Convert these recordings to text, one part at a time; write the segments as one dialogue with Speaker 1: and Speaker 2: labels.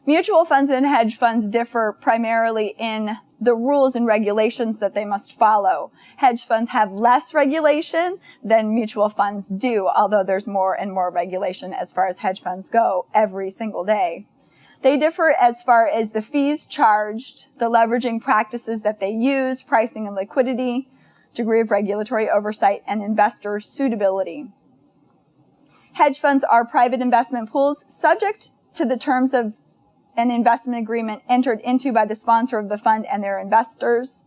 Speaker 1: Mutual funds and hedge funds differ primarily in the rules and regulations that they must follow. Hedge funds have less regulation than mutual funds do, although there's more and more regulation as far as hedge funds go every single day. They differ as far as the fees charged, the leveraging practices that they use, pricing and liquidity, degree of regulatory oversight, and investor suitability. Hedge funds are private investment pools subject to the terms of an investment agreement entered into by the sponsor of the fund and their investors.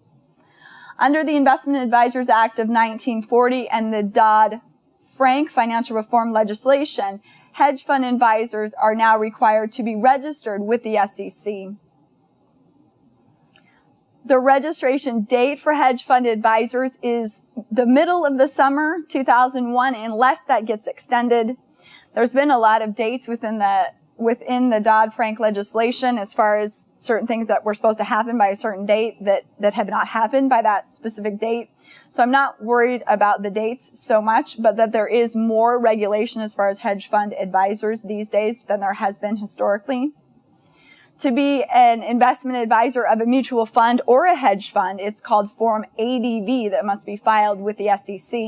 Speaker 1: Under the Investment Advisors Act of 1940 and the Dodd-Frank financial reform legislation, hedge fund advisors are now required to be registered with the SEC. The registration date for hedge fund advisors is the middle of the summer, 2001, unless that gets extended. There's been a lot of dates within the Dodd-Frank legislation as far as certain things that were supposed to happen by a certain date that have not happened by that specific date. So I'm not worried about the dates so much, but that there is more regulation as far as hedge fund advisors these days than there has been historically. To be an investment advisor of a mutual fund or a hedge fund, it's called Form ADV that must be filed with the SEC.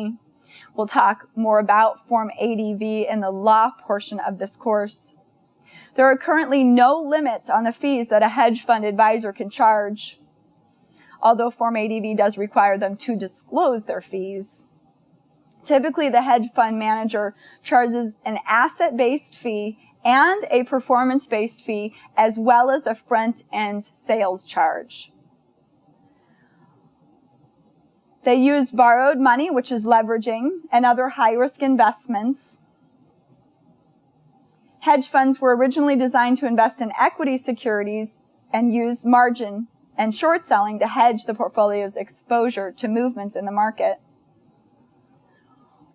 Speaker 1: We'll talk more about Form ADV in the law portion of this course. There are currently no limits on the fees that a hedge fund advisor can charge, although Form ADV does require them to disclose their fees. Typically, the hedge fund manager charges an asset-based fee and a performance-based fee, as well as a front-end sales charge. They use borrowed money, which is leveraging, and other high-risk investments. Hedge funds were originally designed to invest in equity securities and use margin and short selling to hedge the portfolio's exposure to movements in the market.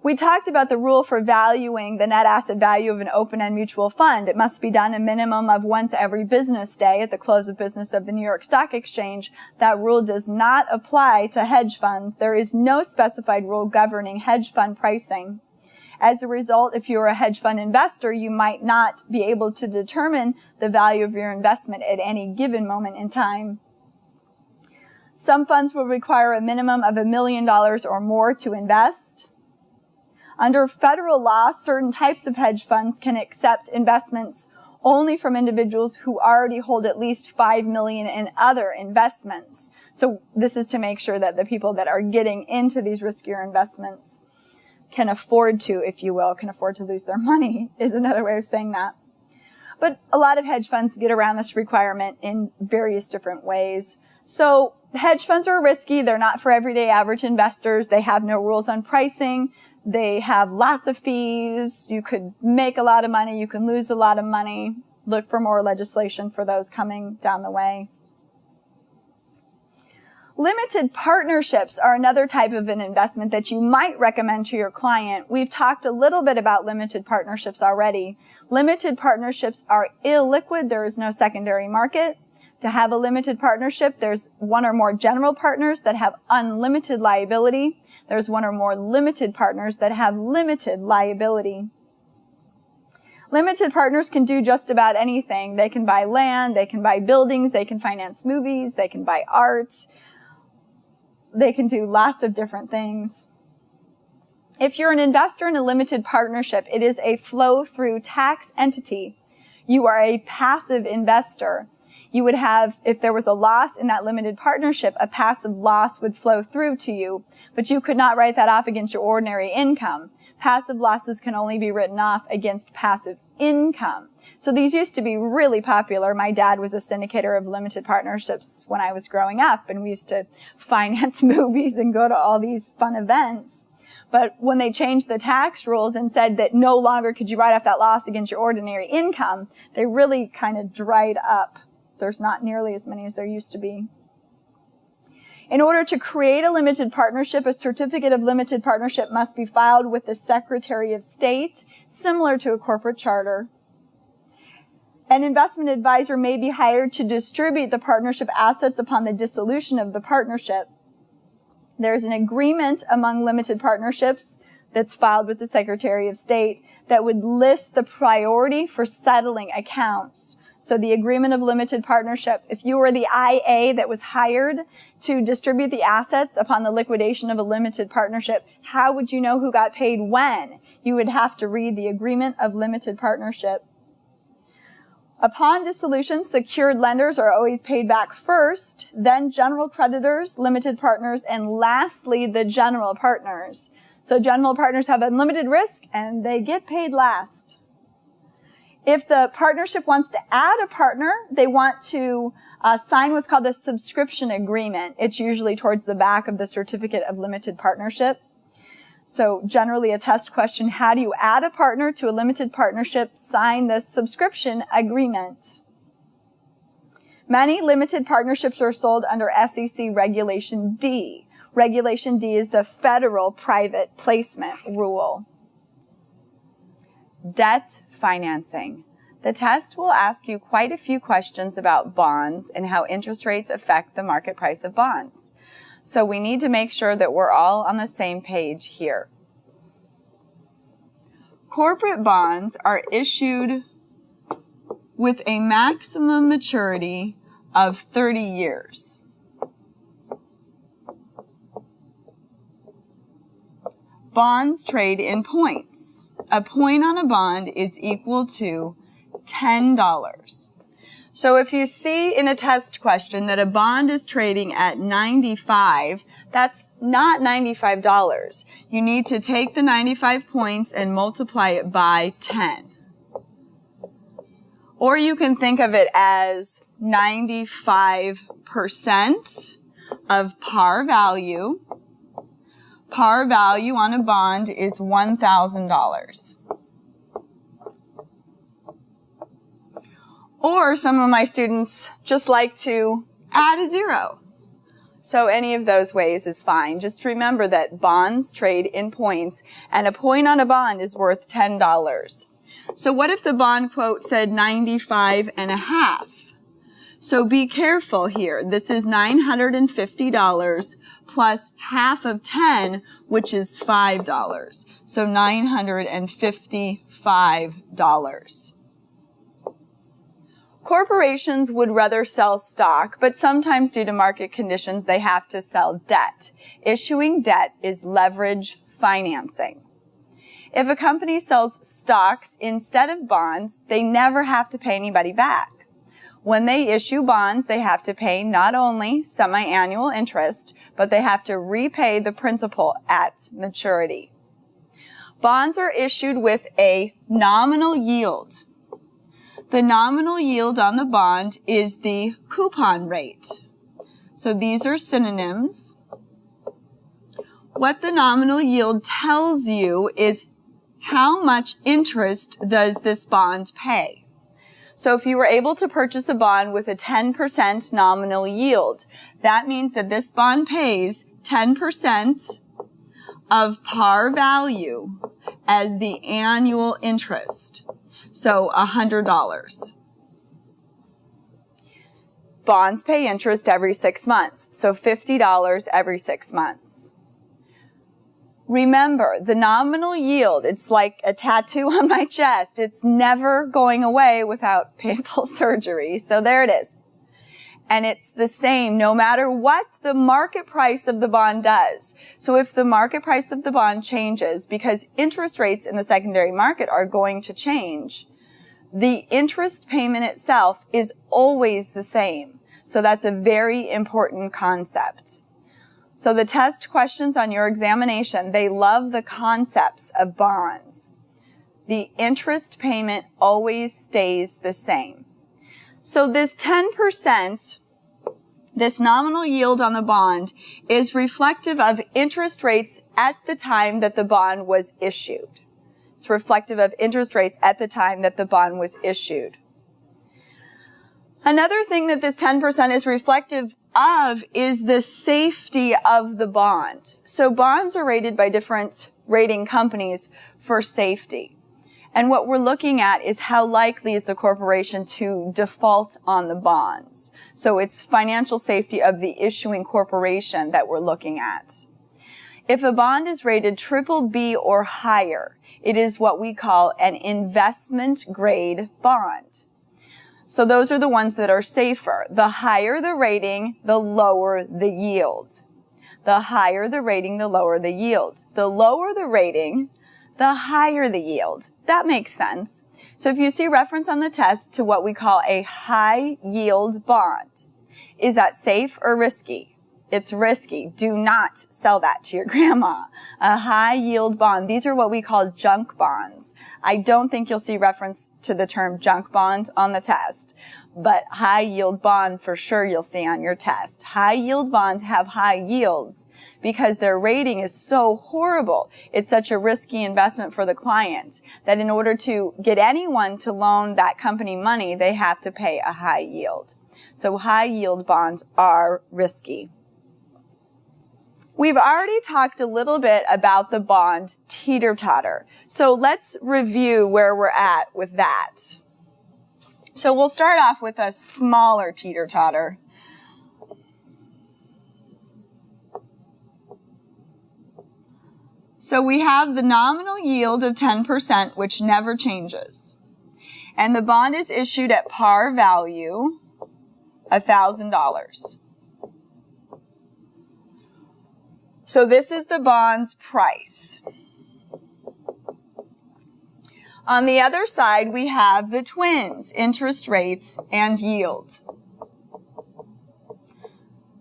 Speaker 1: We talked about the rule for valuing the net asset value of an open-end mutual fund. It must be done a minimum of once every business day at the close of business of the New York Stock Exchange. That rule does not apply to hedge funds. There is no specified rule governing hedge fund pricing. As a result, if you're a hedge fund investor, you might not be able to determine the value of your investment at any given moment in time. Some funds will require a minimum of $1 million or more to invest. Under federal law, certain types of hedge funds can accept investments only from individuals who already hold at least $5 million in other investments. So this is to make sure that the people that are getting into these riskier investments can afford to, if you will, can afford to lose their money, is another way of saying that. But a lot of hedge funds get around this requirement in various different ways. So hedge funds are risky. They're not for everyday average investors. They have no rules on pricing. They have lots of fees. You could make a lot of money. You can lose a lot of money. Look for more legislation for those coming down the way. Limited partnerships are another type of an investment that you might recommend to your client. We've talked a little bit about limited partnerships already. Limited partnerships are illiquid. There is no secondary market. To have a limited partnership, there's one or more general partners that have unlimited liability. There's one or more limited partners that have limited liability. Limited partners can do just about anything. They can buy land, they can buy buildings, they can finance movies, they can buy art. They can do lots of different things. If you're an investor in a limited partnership, it is a flow-through tax entity. You are a passive investor. You would have, if there was a loss in that limited partnership, a passive loss would flow through to you, but you could not write that off against your ordinary income. Passive losses can only be written off against passive income. So these used to be really popular. My dad was a syndicator of limited partnerships when I was growing up, and we used to finance movies and go to all these fun events. But when they changed the tax rules and said that no longer could you write off that loss against your ordinary income, they really kind of dried up. There's not nearly as many as there used to be. In order to create a limited partnership, a certificate of limited partnership must be filed with the Secretary of State, similar to a corporate charter. An investment advisor may be hired to distribute the partnership assets upon the dissolution of the partnership. There's an agreement among limited partnerships that's filed with the Secretary of State that would list the priority for settling accounts. So the agreement of limited partnership, if you were the IA that was hired to distribute the assets upon the liquidation of a limited partnership, how would you know who got paid when? You would have to read the agreement of limited partnership. Upon dissolution, secured lenders are always paid back first, then general creditors, limited partners, and lastly, the general partners. So general partners have unlimited risk and they get paid last. If the partnership wants to add a partner, they want to sign what's called a subscription agreement. It's usually towards the back of the certificate of limited partnership. So generally a test question, how do you add a partner to a limited partnership? Sign the subscription agreement. Many limited partnerships are sold under SEC Regulation D. Regulation D is the federal private placement rule. Debt financing. The test will ask you quite a few questions about bonds and how interest rates affect the market price of bonds. So we need to make sure that we're all on the same page here. Corporate bonds are issued with a maximum maturity of 30 years. Bonds trade in points. A point on a bond is equal to $10. So if you see in a test question that a bond is trading at 95, that's not $95. You need to take the 95 points and multiply it by 10. Or you can think of it as 95% of par value. Par value on a bond is $1,000. Or some of my students just like to add a zero. So any of those ways is fine. Just remember that bonds trade in points, and a point on a bond is worth $10. So what if the bond quote said 95.5? So be careful here. This is $950 plus half of 10, which is $5. So $955. Corporations would rather sell stock, but sometimes due to market conditions, they have to sell debt. Issuing debt is leverage financing. If a company sells stocks instead of bonds, they never have to pay anybody back. When they issue bonds, they have to pay not only semi-annual interest, but they have to repay the principal at maturity. Bonds are issued with a nominal yield. The nominal yield on the bond is the coupon rate. So these are synonyms. What the nominal yield tells you is how much interest does this bond pay. So if you were able to purchase a bond with a 10% nominal yield, that means that this bond pays 10% of par value as the annual interest. So $100. Bonds pay interest every 6 months, so $50 every 6 months. Remember, the nominal yield, it's like a tattoo on my chest. It's never going away without painful surgery. So there it is. And it's the same no matter what the market price of the bond does. So if the market price of the bond changes, because interest rates in the secondary market are going to change, the interest payment itself is always the same. So that's a very important concept. So the test questions on your examination, they love the concepts of bonds. The interest payment always stays the same. So this 10%, this nominal yield on the bond, is reflective of interest rates at the time that the bond was issued. It's reflective of interest rates at the time that the bond was issued. Another thing that this 10% is reflective of is the safety of the bond. So bonds are rated by different rating companies for safety. And what we're looking at is how likely is the corporation to default on the bonds. So it's financial safety of the issuing corporation that we're looking at. If a bond is rated BBB or higher, it is what we call an investment grade bond. So those are the ones that are safer. The higher the rating, the lower the yield. The higher the rating, the lower the yield. The lower the rating, the higher the yield. That makes sense. So if you see reference on the test to what we call a high yield bond, is that safe or risky? It's risky. Do not sell that to your grandma. A high yield bond. These are what we call junk bonds. I don't think you'll see reference to the term junk bond on the test, but high yield bond for sure you'll see on your test. High yield bonds have high yields because their rating is so horrible. It's such a risky investment for the client that in order to get anyone to loan that company money, they have to pay a high yield. So high yield bonds are risky. We've already talked a little bit about the bond teeter-totter. So let's review where we're at with that. So we'll start off with a smaller teeter-totter. So we have the nominal yield of 10%, which never changes. And the bond is issued at par value, $1,000. So this is the bond's price. On the other side, we have the twins, interest rate and yield.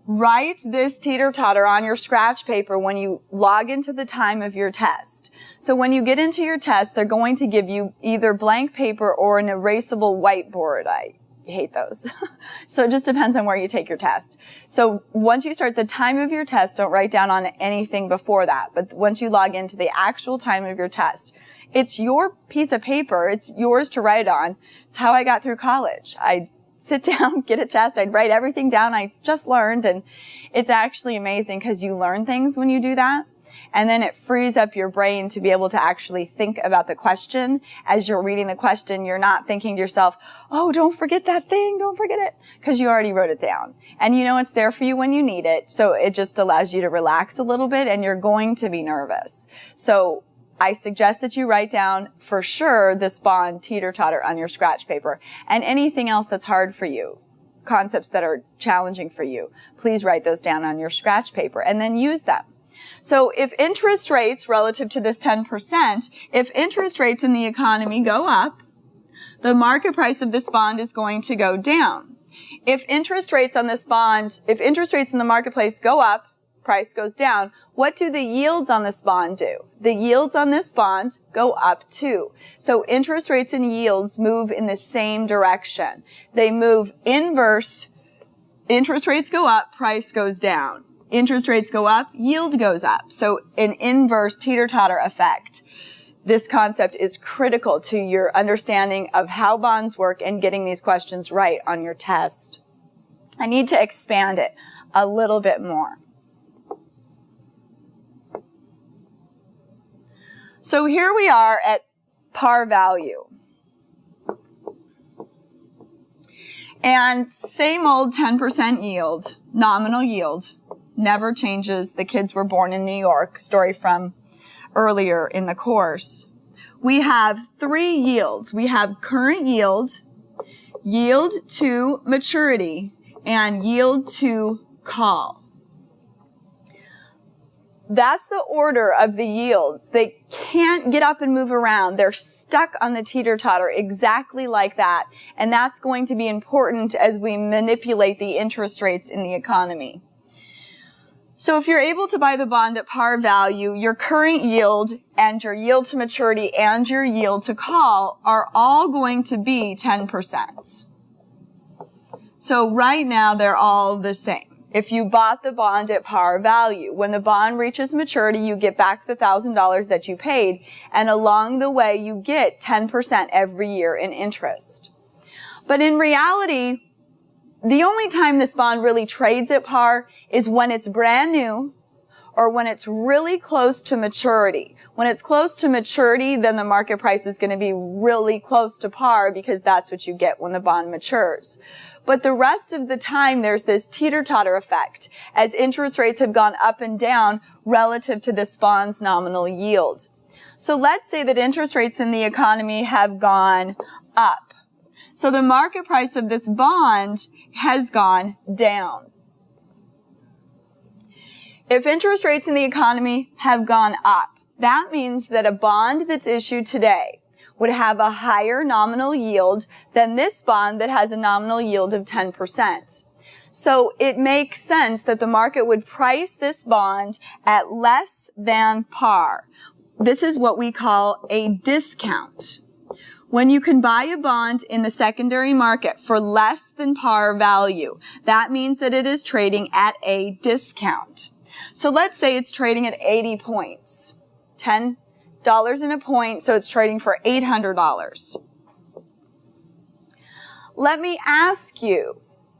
Speaker 1: Write this teeter-totter on your scratch paper when you log into the time of your test. So when you get into your test, they're going to give you either blank paper or an erasable whiteboard. I hate those. So it just depends on where you take your test. So once you start the time of your test, don't write down on anything before that. But once you log into the actual time of your test, it's your piece of paper. It's yours to write on. It's how I got through college. I'd sit down, get a test. I'd write everything down I just learned. And it's actually amazing because you learn things when you do that. And then it frees up your brain to be able to actually think about the question. As you're reading the question, you're not thinking to yourself, oh, don't forget that thing, don't forget it, because you already wrote it down. And you know it's there for you when you need it, so it just allows you to relax a little bit, and you're going to be nervous. So I suggest that you write down, for sure, this bond teeter-totter on your scratch paper, and anything else that's hard for you, concepts that are challenging for you, please write those down on your scratch paper, and then use them. So if interest rates relative to this 10%, if interest rates in the economy go up, the market price of this bond is going to go down. If interest rates on this bond, if interest rates in the marketplace go up, price goes down. What do the yields on this bond do? The yields on this bond go up too. So interest rates and yields move in the same direction. They move inverse. Interest rates go up, price goes down. Interest rates go up, yield goes up. So an inverse teeter-totter effect. This concept is critical to your understanding of how bonds work and getting these questions right on your test. I need to expand it a little bit more. So here we are at par value. And same old 10% yield, nominal yield. Never changes. The kids were born in New York, story from earlier in the course. We have three yields. We have current yield, yield to maturity, and yield to call. That's the order of the yields. They can't get up and move around. They're stuck on the teeter-totter exactly like that. And that's going to be important as we manipulate the interest rates in the economy. So if you're able to buy the bond at par value, your current yield and your yield to maturity and your yield to call are all going to be 10%. So right now they're all the same. If you bought the bond at par value, when the bond reaches maturity, you get back the $1,000 that you paid, and along the way you get 10% every year in interest. But in reality, the only time this bond really trades at par is when it's brand new or when it's really close to maturity. When it's close to maturity, then the market price is going to be really close to par because that's what you get when the bond matures. But the rest of the time, there's this teeter-totter effect as interest rates have gone up and down relative to this bond's nominal yield. So let's say that interest rates in the economy have gone up. So the market price of this bond has gone down. If interest rates in the economy have gone up, that means that a bond that's issued today would have a higher nominal yield than this bond that has a nominal yield of 10%. So it makes sense that the market would price this bond at less than par. This is what we call a discount. When you can buy a bond in the secondary market for less than par value, that means that it is trading at a discount. So let's say it's trading at 80 points, $10 in a point, so it's trading for $800. Let me ask you,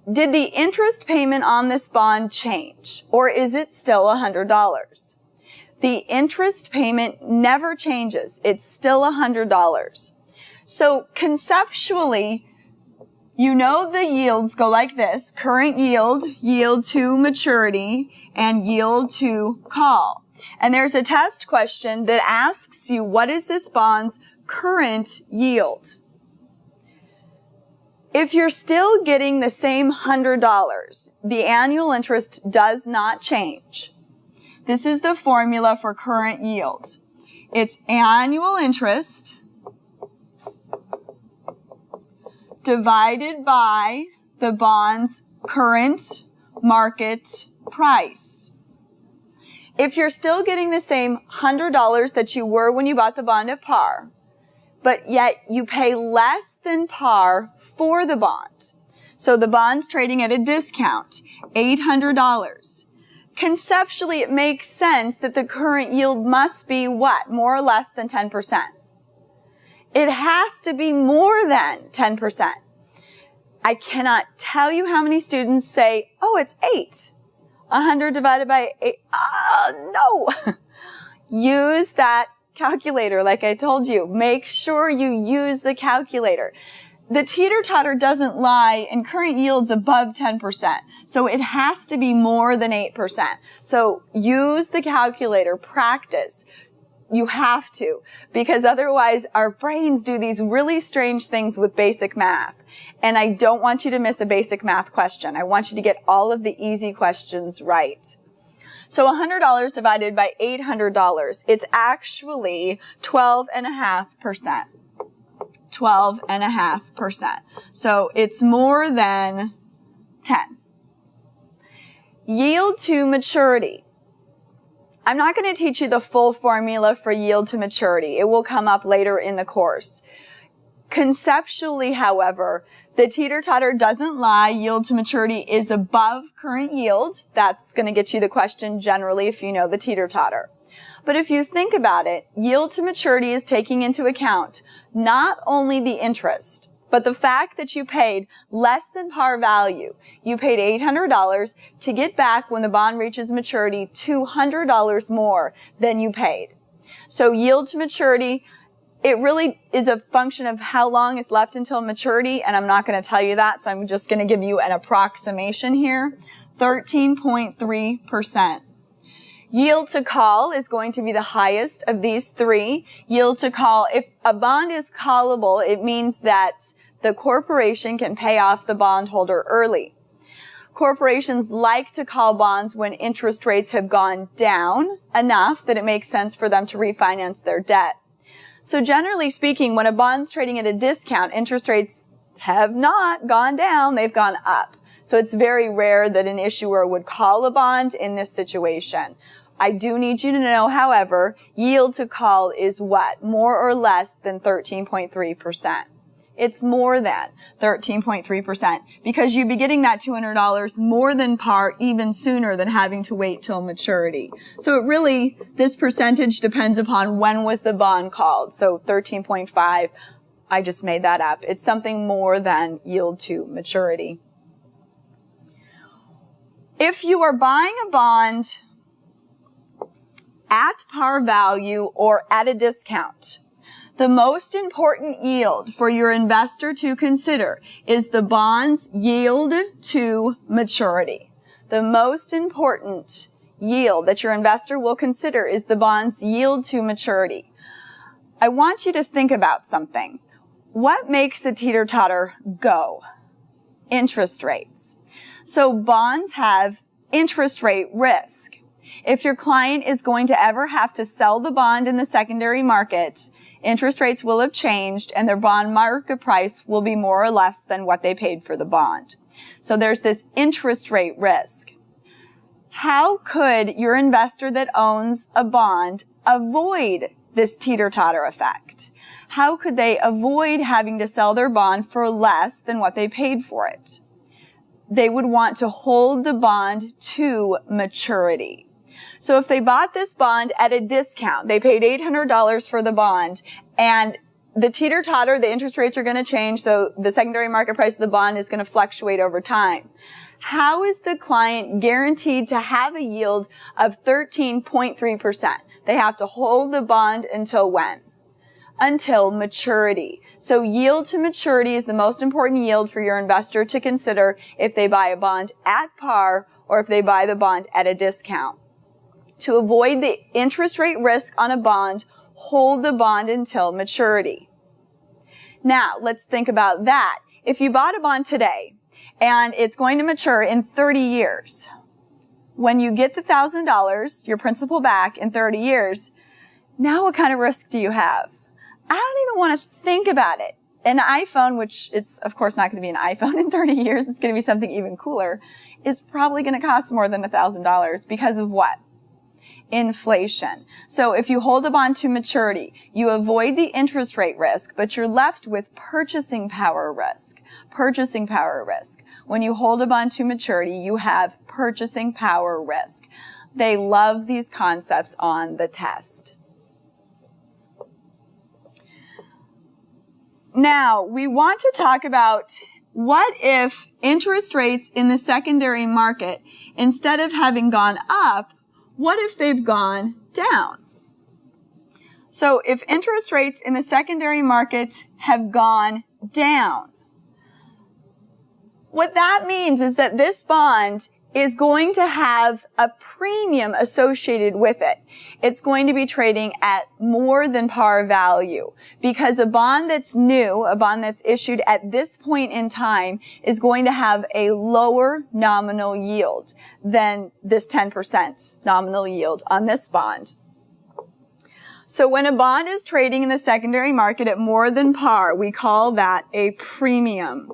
Speaker 1: did the interest payment on this bond change, or is it still $100? The interest payment never changes. It's still $100. So conceptually, you know the yields go like this: current yield, yield to maturity, and yield to call. And there's a test question that asks you, what is this bond's current yield? If you're still getting the same $100, the annual interest does not change. This is the formula for current yield. It's annual interest divided by the bond's current market price. If you're still getting the same $100 that you were when you bought the bond at par, but yet you pay less than par for the bond, so the bond's trading at a discount, $800. Conceptually, it makes sense that the current yield must be what? More or less than 10%. It has to be more than 10%. I cannot tell you how many students say, oh, it's 8. 100 divided by 8. No. Use that calculator like I told you. Make sure you use the calculator. The teeter-totter doesn't lie, and current yield's above 10%. So it has to be more than 8%. So use the calculator. Practice. You have to, because otherwise our brains do these really strange things with basic math. And I don't want you to miss a basic math question. I want you to get all of the easy questions right. So $100 divided by $800, it's actually 12.5%. 12.5%. So it's more than 10. Yield to maturity. I'm not going to teach you the full formula for yield to maturity. It will come up later in the course. Conceptually, however, the teeter-totter doesn't lie. Yield to maturity is above current yield. That's going to get you the question generally if you know the teeter-totter. But if you think about it, yield to maturity is taking into account not only the interest, but the fact that you paid less than par value. You paid $800 to get back, when the bond reaches maturity, $200 more than you paid. So yield to maturity, it really is a function of how long is left until maturity, and I'm not going to tell you that, so I'm just going to give you an approximation here. 13.3%. Yield to call is going to be the highest of these three. Yield to call, if a bond is callable, it means that the corporation can pay off the bondholder early. Corporations like to call bonds when interest rates have gone down enough that it makes sense for them to refinance their debt. So generally speaking, when a bond's trading at a discount, interest rates have not gone down, they've gone up. So it's very rare that an issuer would call a bond in this situation. I do need you to know, however, yield to call is what? More or less than 13.3%. It's more than 13.3% because you'd be getting that $200 more than par even sooner than having to wait till maturity. So it really, this percentage depends upon when was the bond called. So 13.5, I just made that up. It's something more than yield to maturity. If you are buying a bond at par value or at a discount, the most important yield for your investor to consider is the bond's yield to maturity. The most important yield that your investor will consider is the bond's yield to maturity. I want you to think about something. What makes the teeter-totter go? Interest rates. So bonds have interest rate risk. If your client is going to ever have to sell the bond in the secondary market, interest rates will have changed and their bond market price will be more or less than what they paid for the bond. So there's this interest rate risk. How could your investor that owns a bond avoid this teeter-totter effect? How could they avoid having to sell their bond for less than what they paid for it? They would want to hold the bond to maturity. So if they bought this bond at a discount, they paid $800 for the bond, and the teeter-totter, the interest rates are going to change, so the secondary market price of the bond is going to fluctuate over time. How is the client guaranteed to have a yield of 13.3%? They have to hold the bond until when? Until maturity. So yield to maturity is the most important yield for your investor to consider if they buy a bond at par or if they buy the bond at a discount. To avoid the interest rate risk on a bond, hold the bond until maturity. Now, let's think about that. If you bought a bond today and it's going to mature in 30 years, when you get the $1,000, your principal back in 30 years, now what kind of risk do you have? I don't even want to think about it. An iPhone, which it's of course not going to be an iPhone in 30 years, it's going to be something even cooler, is probably going to cost more than $1,000 because of what? Inflation. So if you hold a bond to maturity, you avoid the interest rate risk, but you're left with purchasing power risk. Purchasing power risk. When you hold a bond to maturity, you have purchasing power risk. They love these concepts on the test. Now, we want to talk about what if interest rates in the secondary market, instead of having gone up, what if they've gone down? So if interest rates in the secondary market have gone down, what that means is that this bond is going to have a premium associated with it. It's going to be trading at more than par value because a bond that's new, a bond that's issued at this point in time, is going to have a lower nominal yield than this 10% nominal yield on this bond. So when a bond is trading in the secondary market at more than par, we call that a premium.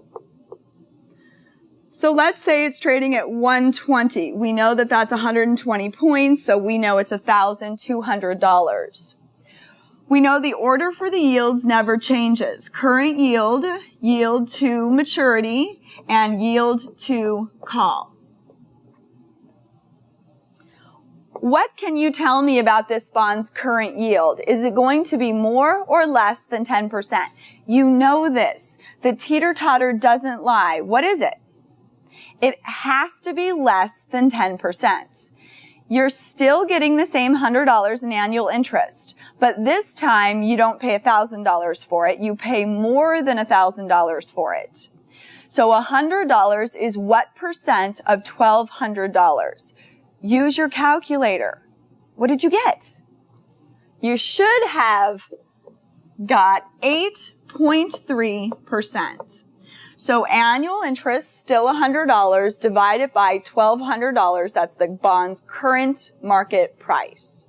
Speaker 1: So let's say it's trading at 120. We know that that's 120 points, so we know it's $1,200. We know the order for the yields never changes. Current yield, yield to maturity, and yield to call. What can you tell me about this bond's current yield? Is it going to be more or less than 10%? You know this. The teeter-totter doesn't lie. What is it? It has to be less than 10%. You're still getting the same $100 in annual interest, but this time you don't pay $1,000 for it. You pay more than $1,000 for it. So $100 is what percent of $1,200? Use your calculator. What did you get? You should have got 8.3%. So annual interest, still $100, divided by $1,200, that's the bond's current market price.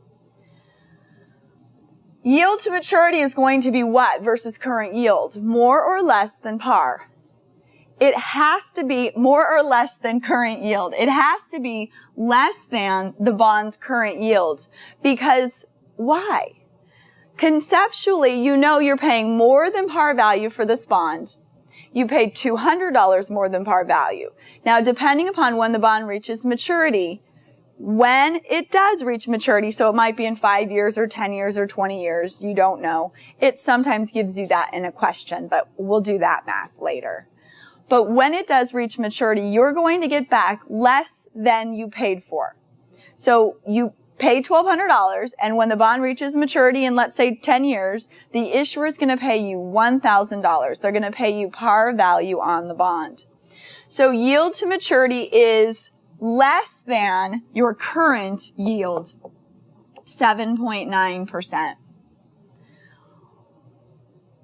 Speaker 1: Yield to maturity is going to be what versus current yield? More or less than par? It has to be more or less than current yield. It has to be less than the bond's current yield. Because why? Conceptually, you know you're paying more than par value for this bond. You paid $200 more than par value. Now, depending upon when the bond reaches maturity, when it does reach maturity, so it might be in 5 years or 10 years or 20 years, you don't know. It sometimes gives you that in a question, but we'll do that math later. But when it does reach maturity, you're going to get back less than you paid for. So you pay $1,200, and when the bond reaches maturity in, let's say, 10 years, the issuer is going to pay you $1,000. They're going to pay you par value on the bond. So yield to maturity is less than your current yield, 7.9%.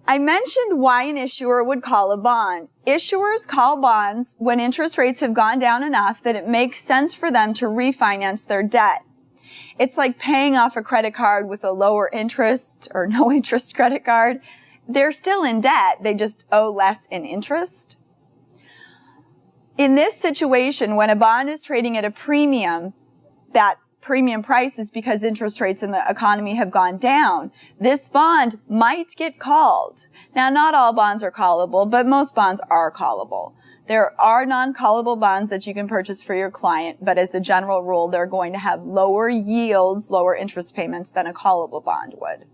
Speaker 1: I mentioned why an issuer would call a bond. Issuers call bonds when interest rates have gone down enough that it makes sense for them to refinance their debt. It's like paying off a credit card with a lower interest or no interest credit card. They're still in debt. They just owe less in interest. In this situation, when a bond is trading at a premium, that premium price is because interest rates in the economy have gone down. This bond might get called. Now, not all bonds are callable, but most bonds are callable. There are non-callable bonds that you can purchase for your client, but as a general rule, they're going to have lower yields, lower interest payments than a callable bond would.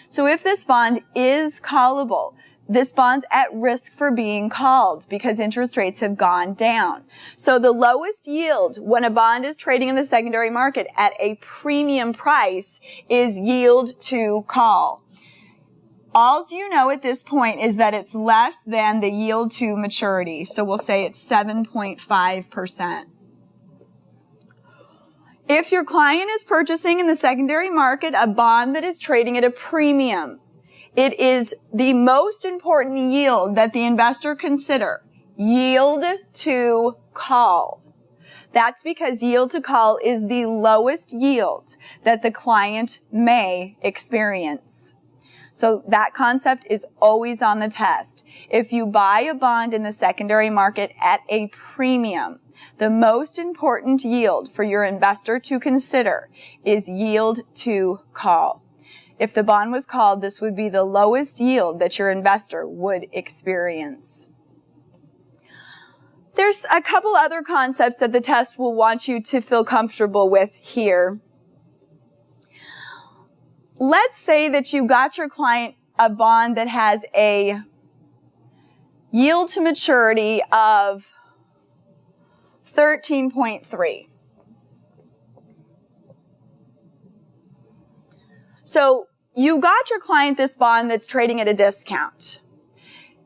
Speaker 1: So if this bond is callable, this bond's at risk for being called because interest rates have gone down. So the lowest yield when a bond is trading in the secondary market at a premium price is yield to call. All you know at this point is that it's less than the yield to maturity. So we'll say it's 7.5%. If your client is purchasing in the secondary market a bond that is trading at a premium, it is the most important yield that the investor consider, yield to call. That's because yield to call is the lowest yield that the client may experience. So that concept is always on the test. If you buy a bond in the secondary market at a premium, the most important yield for your investor to consider is yield to call. If the bond was called, this would be the lowest yield that your investor would experience. There's a couple other concepts that the test will want you to feel comfortable with here. Let's say that you got your client a bond that has a yield to maturity of 13.3. So you got your client this bond that's trading at a discount.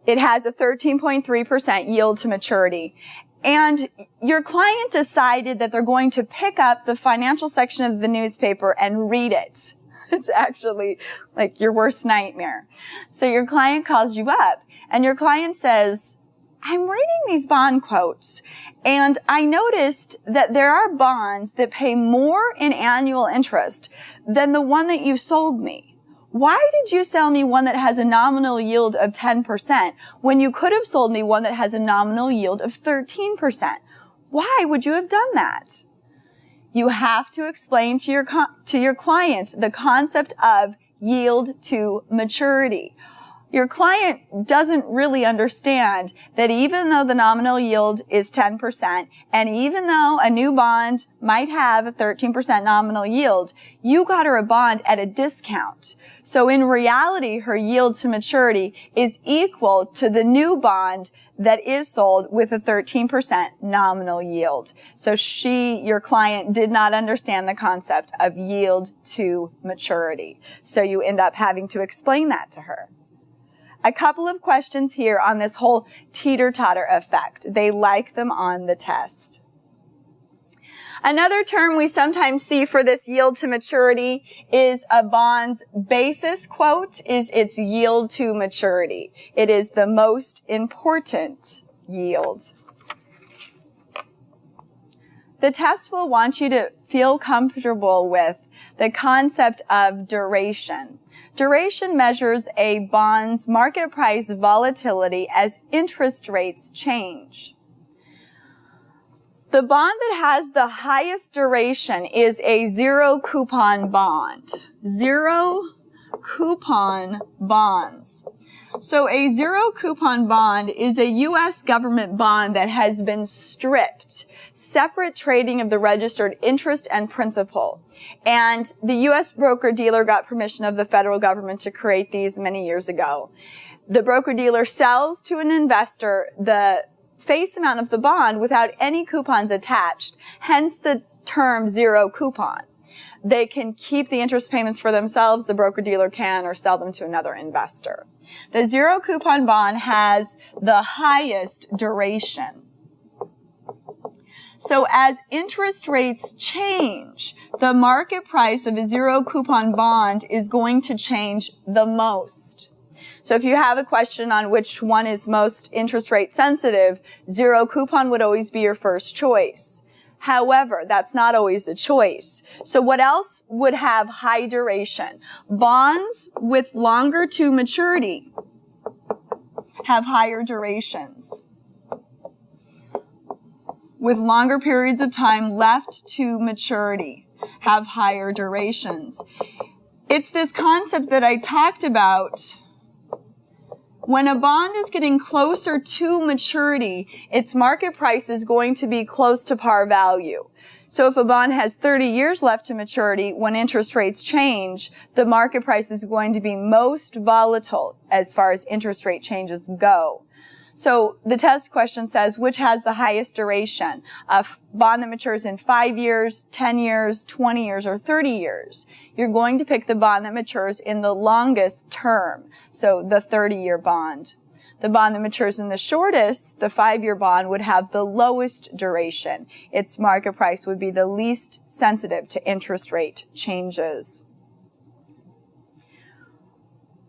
Speaker 1: It has a 13.3% yield to maturity. And your client decided that they're going to pick up the financial section of the newspaper and read it. It's actually like your worst nightmare. So your client calls you up and your client says, I'm reading these bond quotes and I noticed that there are bonds that pay more in annual interest than the one that you sold me. Why did you sell me one that has a nominal yield of 10% when you could have sold me one that has a nominal yield of 13%? Why would you have done that? You have to explain to your client the concept of yield to maturity. Your client doesn't really understand that even though the nominal yield is 10%, and even though a new bond might have a 13% nominal yield, you got her a bond at a discount. So in reality, her yield to maturity is equal to the new bond that is sold with a 13% nominal yield. So your client did not understand the concept of yield to maturity. So you end up having to explain that to her. A couple of questions here on this whole teeter-totter effect. They like them on the test. Another term we sometimes see for this yield to maturity is a bond's basis quote is its yield to maturity. It is the most important yield. The test will want you to feel comfortable with the concept of duration. Duration measures a bond's market price volatility as interest rates change. The bond that has the highest duration is a zero coupon bond. Zero coupon bonds. So a zero coupon bond is a U.S. government bond that has been stripped, separate trading of the registered interest and principal. And the U.S. broker-dealer got permission of the federal government to create these many years ago. The broker-dealer sells to an investor the face amount of the bond without any coupons attached, hence the term zero coupon. They can keep the interest payments for themselves, the broker-dealer can, or sell them to another investor. The zero coupon bond has the highest duration. So as interest rates change, the market price of a zero coupon bond is going to change the most. So if you have a question on which one is most interest rate sensitive, zero coupon would always be your first choice. However, that's not always a choice. So what else would have high duration? Bonds with longer to maturity have higher durations, with longer periods of time left to maturity, have higher durations. It's this concept that I talked about. When a bond is getting closer to maturity, its market price is going to be close to par value. So if a bond has 30 years left to maturity, when interest rates change, the market price is going to be most volatile as far as interest rate changes go. So the test question says, which has the highest duration? A bond that matures in 5 years, 10 years, 20 years, or 30 years. You're going to pick the bond that matures in the longest term, so the 30-year bond. The bond that matures in the shortest, the 5-year bond, would have the lowest duration. Its market price would be the least sensitive to interest rate changes.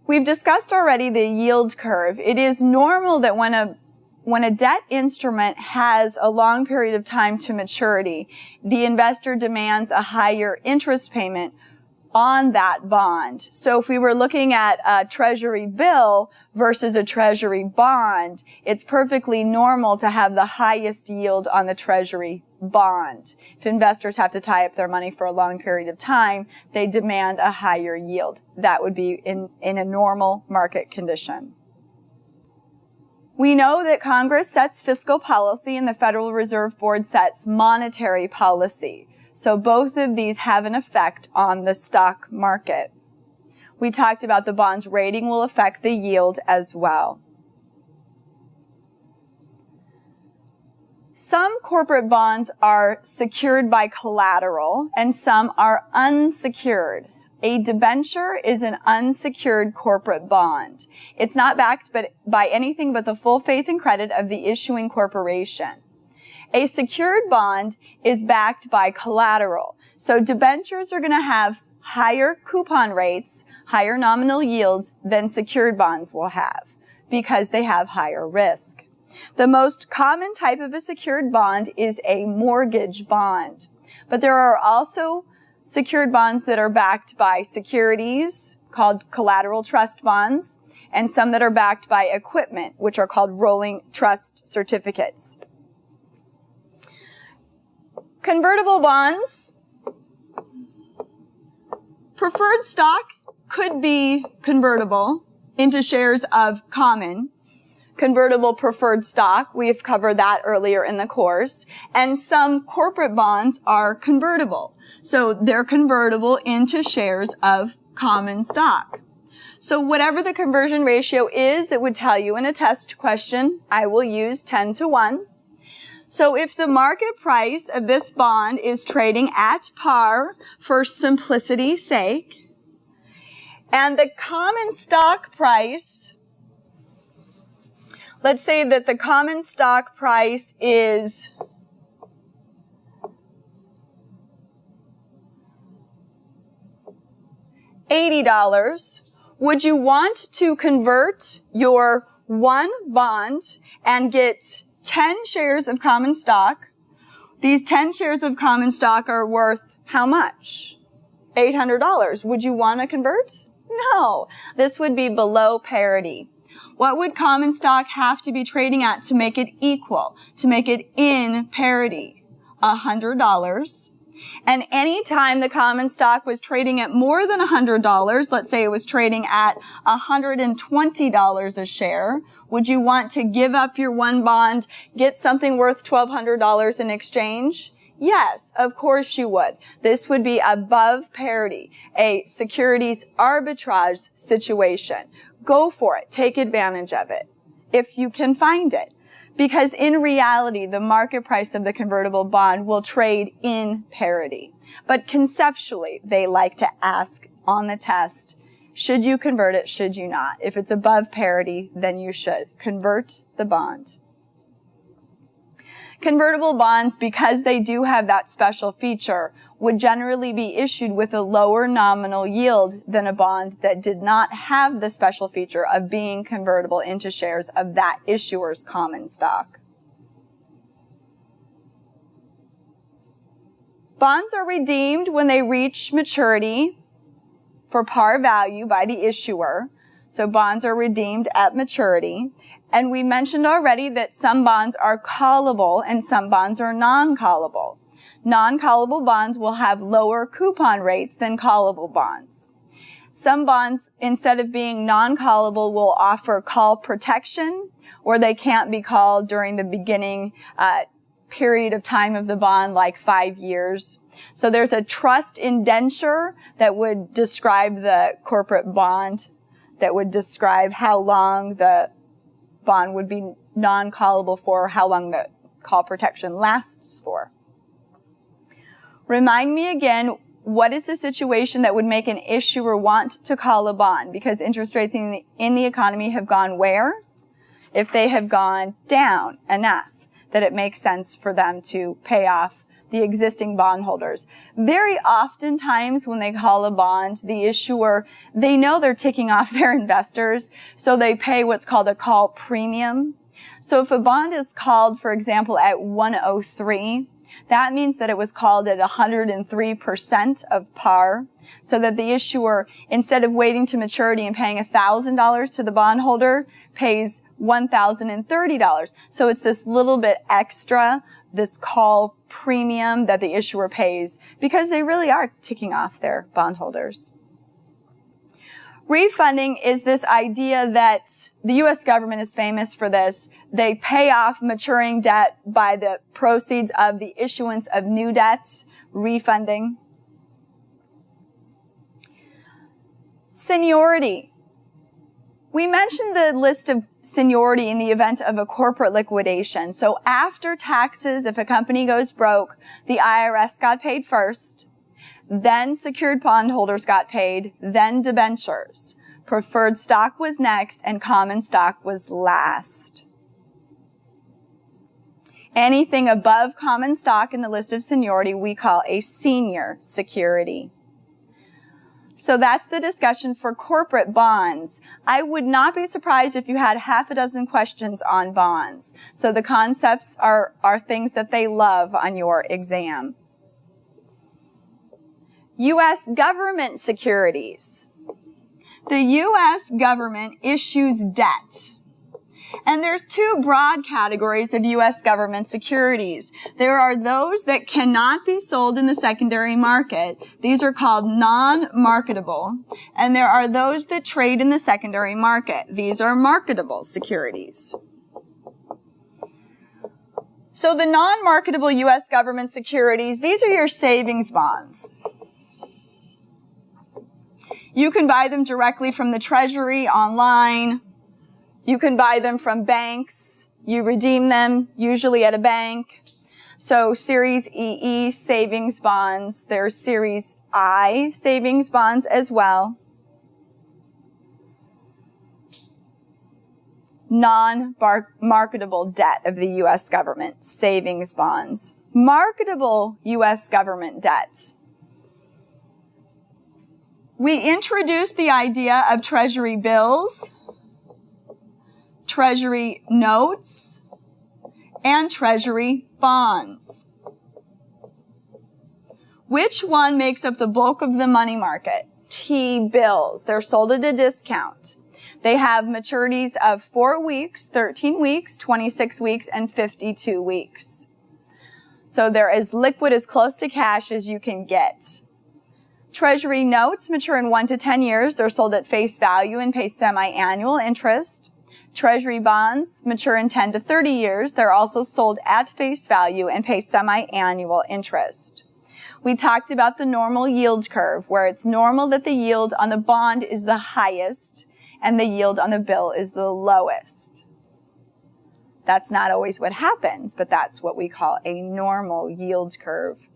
Speaker 1: We've discussed already the yield curve. It is normal that when a debt instrument has a long period of time to maturity, the investor demands a higher interest payment on that bond. So if we were looking at a treasury bill versus a treasury bond, it's perfectly normal to have the highest yield on the treasury bond. If investors have to tie up their money for a long period of time, they demand a higher yield. That would be in a normal market condition. We know that Congress sets fiscal policy and the Federal Reserve Board sets monetary policy. So both of these have an effect on the stock market. We talked about the bond's rating will affect the yield as well. Some corporate bonds are secured by collateral and some are unsecured. A debenture is an unsecured corporate bond. It's not backed by anything but the full faith and credit of the issuing corporation. A secured bond is backed by collateral. So debentures are going to have higher coupon rates, higher nominal yields than secured bonds will have because they have higher risk. The most common type of a secured bond is a mortgage bond. But there are also secured bonds that are backed by securities called collateral trust bonds and some that are backed by equipment, which are called rolling trust certificates. Convertible bonds. Preferred stock could be convertible into shares of common. Convertible preferred stock, we have covered that earlier in the course. And some corporate bonds are convertible. So they're convertible into shares of common stock. So whatever the conversion ratio is, it would tell you in a test question. I will use 10 to 1. So if the market price of this bond is trading at par for simplicity's sake, and the common stock price, let's say that the common stock price is $80, would you want to convert your one bond and get 10 shares of common stock? These 10 shares of common stock are worth how much? $800. Would you want to convert? No. This would be below parity. What would common stock have to be trading at to make it equal, to make it in parity? $100. And any time the common stock was trading at more than $100, let's say it was trading at $120 a share, would you want to give up your one bond, get something worth $1,200 in exchange? Yes, of course you would. This would be above parity, a securities arbitrage situation. Go for it. Take advantage of it if you can find it. Because in reality, the market price of the convertible bond will trade in parity. But conceptually, they like to ask on the test, should you convert it, should you not? If it's above parity, then you should convert the bond. Convertible bonds, because they do have that special feature, would generally be issued with a lower nominal yield than a bond that did not have the special feature of being convertible into shares of that issuer's common stock. Bonds are redeemed when they reach maturity for par value by the issuer. So bonds are redeemed at maturity. And we mentioned already that some bonds are callable and some bonds are non-callable. Non-callable bonds will have lower coupon rates than callable bonds. Some bonds, instead of being non-callable, will offer call protection, or they can't be called during the beginning period of time of the bond, like 5 years. So there's a trust indenture that would describe the corporate bond, that would describe how long the bond would be non-callable for, how long the call protection lasts for. Remind me again, what is the situation that would make an issuer want to call a bond? Because interest rates in the economy have gone where? If they have gone down enough that it makes sense for them to pay off the existing bondholders. Very oftentimes when they call a bond, the issuer, they know they're ticking off their investors, so they pay what's called a call premium. So if a bond is called, for example, at 103, that means that it was called at 103% of par, so that the issuer, instead of waiting to maturity and paying $1,000 to the bondholder, pays $1,030. So it's this little bit extra, this call premium that the issuer pays, because they really are ticking off their bondholders. Refunding is this idea that the U.S. government is famous for this. They pay off maturing debt by the proceeds of the issuance of new debt, refunding. Seniority. We mentioned the list of seniority in the event of a corporate liquidation. So after taxes, if a company goes broke, the IRS got paid first, then secured bondholders got paid, then debentures. Preferred stock was next, and common stock was last. Anything above common stock in the list of seniority we call a senior security. So that's the discussion for corporate bonds. I would not be surprised if you had half a dozen questions on bonds. So the concepts are things that they love on your exam. U.S. government securities. The U.S. government issues debt. And there's two broad categories of U.S. government securities. There are those that cannot be sold in the secondary market. These are called non-marketable. And there are those that trade in the secondary market. These are marketable securities. So the non-marketable U.S. government securities, these are your savings bonds. You can buy them directly from the Treasury online. You can buy them from banks. You redeem them usually at a bank. So Series EE savings bonds. There's Series I savings bonds as well. Non-marketable debt of the U.S. government, savings bonds. Marketable U.S. government debt. We introduced the idea of Treasury bills, Treasury notes, and Treasury bonds. Which one makes up the bulk of the money market? T-bills. They're sold at a discount. They have maturities of 4 weeks, 13 weeks, 26 weeks, and 52 weeks. So they're as liquid, as close to cash as you can get. Treasury notes mature in 1 to 10 years. They're sold at face value and pay semi-annual interest. Treasury bonds mature in 10 to 30 years. They're also sold at face value and pay semi-annual interest. We talked about the normal yield curve, where it's normal that the yield on the bond is the highest and the yield on the bill is the lowest. That's not always what happens, but that's what we call a normal yield curve.